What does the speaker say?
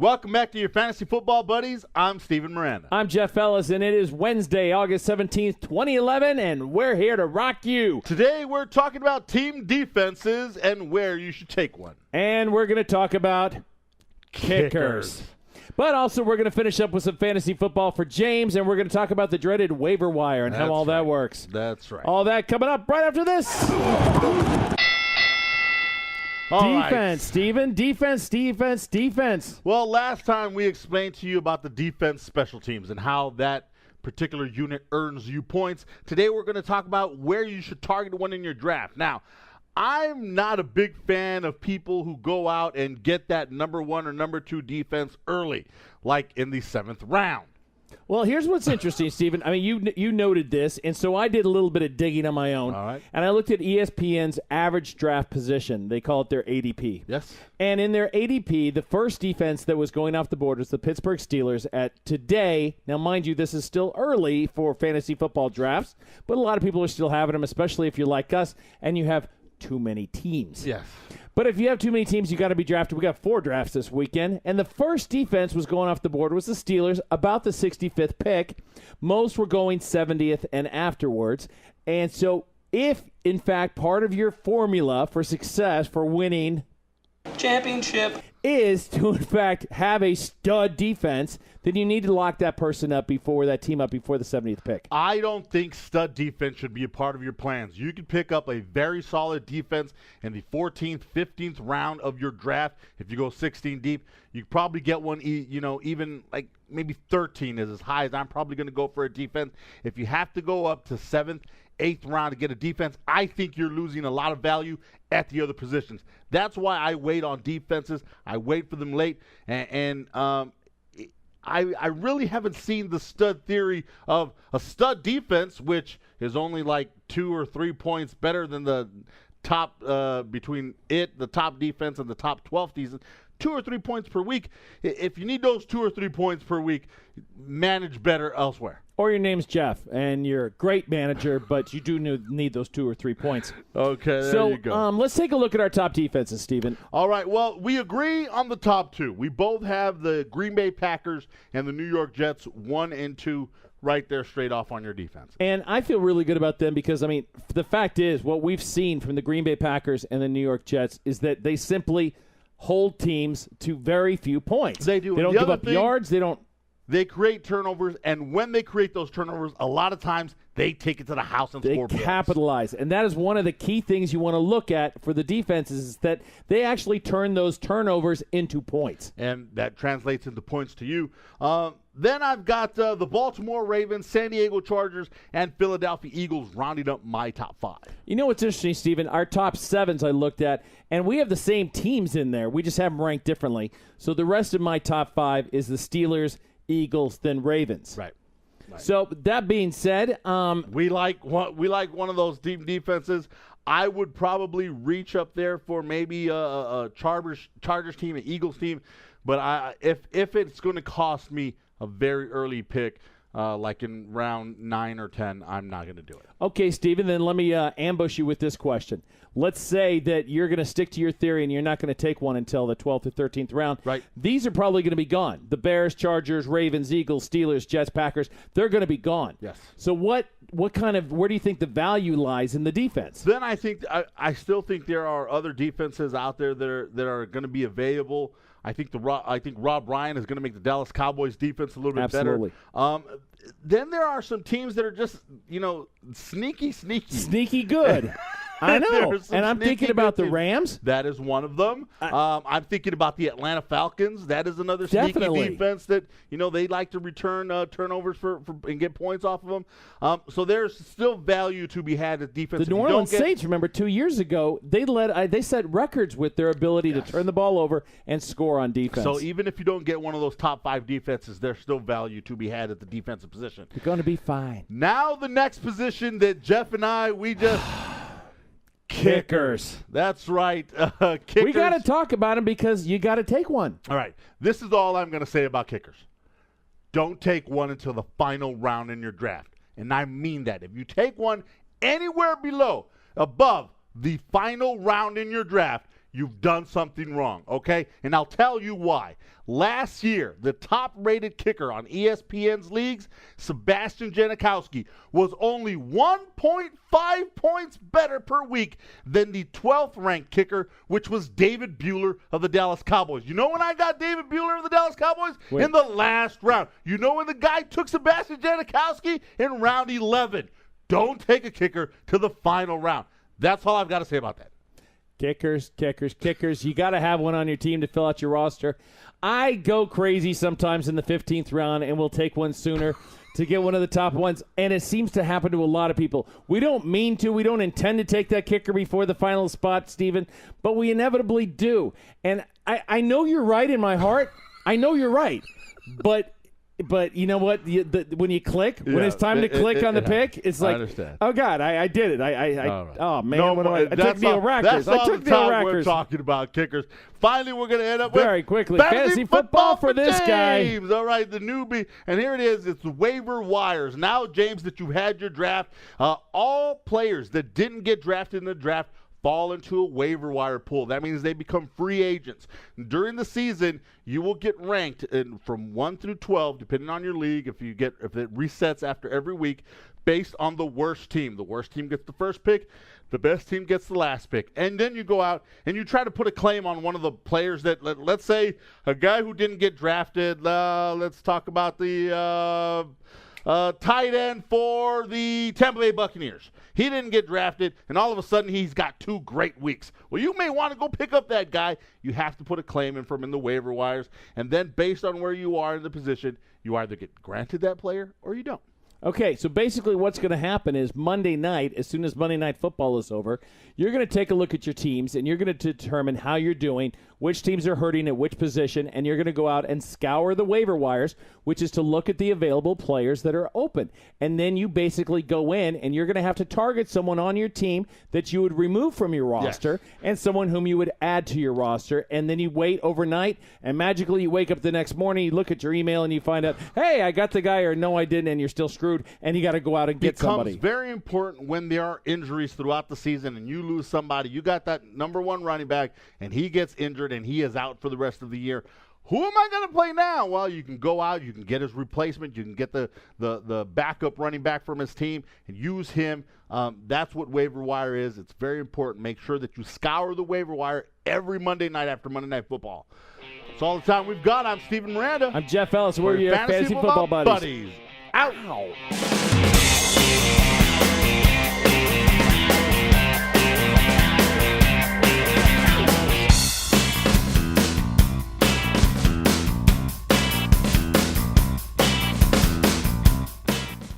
Welcome back to your Fantasy Football Buddies. I'm Steven Miranda. I'm Jeff Ellis, and it is Wednesday, August 17th, 2011, and we're here to rock you. Today we're talking about team defenses and where you should take one. And we're going to talk about kickers. But also we're going to finish up with some fantasy football for James, and we're going to talk about the dreaded waiver wire and how all that works. That's right. All that coming up right after this. Defense, Steven. Defense. Well, last time we explained to you about the defense special teams and how that particular unit earns you points. Today we're going to talk about where you should target one in your draft. Now, I'm not a big fan of people who go out and get that number 1 or number 2 defense early, like in the 7th round. Well, here's what's interesting, Steven. I mean, you noted this, and so I did a little bit of digging on my own. All right. And I looked at ESPN's average draft position. They call it their ADP. Yes. And in their ADP, the first defense that was going off the board was the Pittsburgh Steelers at today. Now, mind you, this is still early for fantasy football drafts, but a lot of people are still having them, especially if you're like us and you have too many teams. Yes. But if you have too many teams, you got to be drafted. We got 4 drafts this weekend, and the first defense was going off the board was the Steelers, about the 65th pick. Most were going 70th and afterwards. And so if, in fact, part of your formula for success for winning championship is to, in fact, have a stud defense, then you need to lock that person up before the 70th pick. I don't think stud defense should be a part of your plans. You can pick up a very solid defense in the 14th, 15th round of your draft. If you go 16 deep, you probably get one, even like maybe 13 is as high as I'm probably going to go for a defense. If you have to go up to 7th, 8th round to get a defense, I think you're losing a lot of value at the other positions. That's why I wait on defenses. I wait for them late, and I really haven't seen the stud theory of a stud defense, which is only like 2 or 3 points better than the top between the top defense and the top 12 defense. 2 or 3 points per week. If you need those 2 or 3 points per week, manage better elsewhere. Or your name's Jeff, and you're a great manager, but you do need those 2 or 3 points. Okay, there you go. Let's take a look at our top defenses, Steven. All right, well, we agree on the top 2. We both have the Green Bay Packers and the New York Jets 1 and 2 right there straight off on your defense. And I feel really good about them because, I mean, the fact is what we've seen from the Green Bay Packers and the New York Jets is that they simply hold teams to very few points. They do. They don't give up yards. They create turnovers, and when they create those turnovers, a lot of times they take it to the house and score points. They capitalize, and that is one of the key things you want to look at for the defenses is that they actually turn those turnovers into points. And that translates into points to you. Then I've got the Baltimore Ravens, San Diego Chargers, and Philadelphia Eagles rounding up my top 5. You know what's interesting, Steven? Our top 7s I looked at, and we have the same teams in there. We just have them ranked differently. So the rest of my top 5 is the Steelers, Eagles, then Ravens. Right. So that being said, we like one of those deep defenses. I would probably reach up there for maybe a Chargers team, an Eagles team, but if it's going to cost me a very early pick, like in round 9 or 10, I'm not going to do it. Okay, Steven, then let me ambush you with this question. Let's say that you're going to stick to your theory and you're not going to take one until the 12th or 13th round. Right. These are probably going to be gone. The Bears, Chargers, Ravens, Eagles, Steelers, Jets, Packers, they're going to be gone. Yes. So where do you think the value lies in the defense? Then I still think there are other defenses out there that are going to be available. I think Rob Ryan is going to make the Dallas Cowboys defense a little bit Absolutely. better. Then there are some teams that are just, sneaky. Sneaky good. I know. And I'm thinking about the Rams. That is one of them. I'm thinking about the Atlanta Falcons. That is another sneaky defense that, they like to return turnovers for and get points off of them. So there's still value to be had at defense. The New Orleans Saints, remember, 2 years ago, they set records with their ability to turn the ball over and score on defense. So even if you don't get one of those top 5 defenses, there's still value to be had at the defensive position. You're going to be fine. Now the next position that Jeff and I, we just... Kickers. That's right. Kickers. We got to talk about them because you got to take one. All right. This is all I'm going to say about kickers. Don't take one until the final round in your draft. And I mean that. If you take one anywhere above the final round in your draft, you've done something wrong, okay? And I'll tell you why. Last year, the top-rated kicker on ESPN's leagues, Sebastian Janikowski, was only 1.5 points better per week than the 12th-ranked kicker, which was David Buehler of the Dallas Cowboys. You know when I got David Buehler of the Dallas Cowboys? Wait. In the last round. You know when the guy took Sebastian Janikowski? In round 11. Don't take a kicker to the final round. That's all I've got to say about that. Kickers. You got to have one on your team to fill out your roster. I go crazy sometimes in the 15th round, and we'll take one sooner to get one of the top ones, and it seems to happen to a lot of people. We don't mean to. We don't intend to take that kicker before the final spot, Steven, but we inevitably do. And I know you're right in my heart. I know you're right. But you know what? When you click, when it's time to click on the pick, it's like, I understand. Oh God, I did it. Oh man, No, I took Neil Rackers. That's all the time we're talking about kickers. Finally, we're going to end up with very quickly fantasy football for this guy. All right, the newbie, and here it is. It's the waiver wires. Now, James, that you've had your draft, all players that didn't get drafted in the draft fall into a waiver wire pool. That means they become free agents. During the season, you will get ranked from 1 through 12, depending on your league, if it resets after every week, based on the worst team. The worst team gets the first pick. The best team gets the last pick. And then you go out and you try to put a claim on one of the players that, let's say, a guy who didn't get drafted. Let's talk about the tight end for the Tampa Bay Buccaneers. He didn't get drafted, and all of a sudden he's got 2 great weeks. Well, you may want to go pick up that guy. You have to put a claim in from in the waiver wires, and then based on where you are in the position, you either get granted that player or you don't. Okay, so basically what's going to happen is Monday night, as soon as Monday Night Football is over, you're going to take a look at your teams, and you're going to determine how you're doing, which teams are hurting at which position, and you're going to go out and scour the waiver wires, which is to look at the available players that are open. And then you basically go in, and you're going to have to target someone on your team that you would remove from your roster and someone whom you would add to your roster. And then you wait overnight, and magically you wake up the next morning, you look at your email, and you find out, hey, I got the guy, or no, I didn't, and you're still screwed, and you got to go out and get somebody. It becomes very important when there are injuries throughout the season and you lose somebody. You got that number 1 running back, and he gets injured, and he is out for the rest of the year. Who am I going to play now? Well, you can go out, you can get his replacement, you can get the backup running back from his team and use him. That's what waiver wire is. It's very important. Make sure that you scour the waiver wire every Monday night after Monday Night Football. That's all the time we've got. I'm Steven Miranda. I'm Jeff Ellis. We're your fantasy football buddies. Out.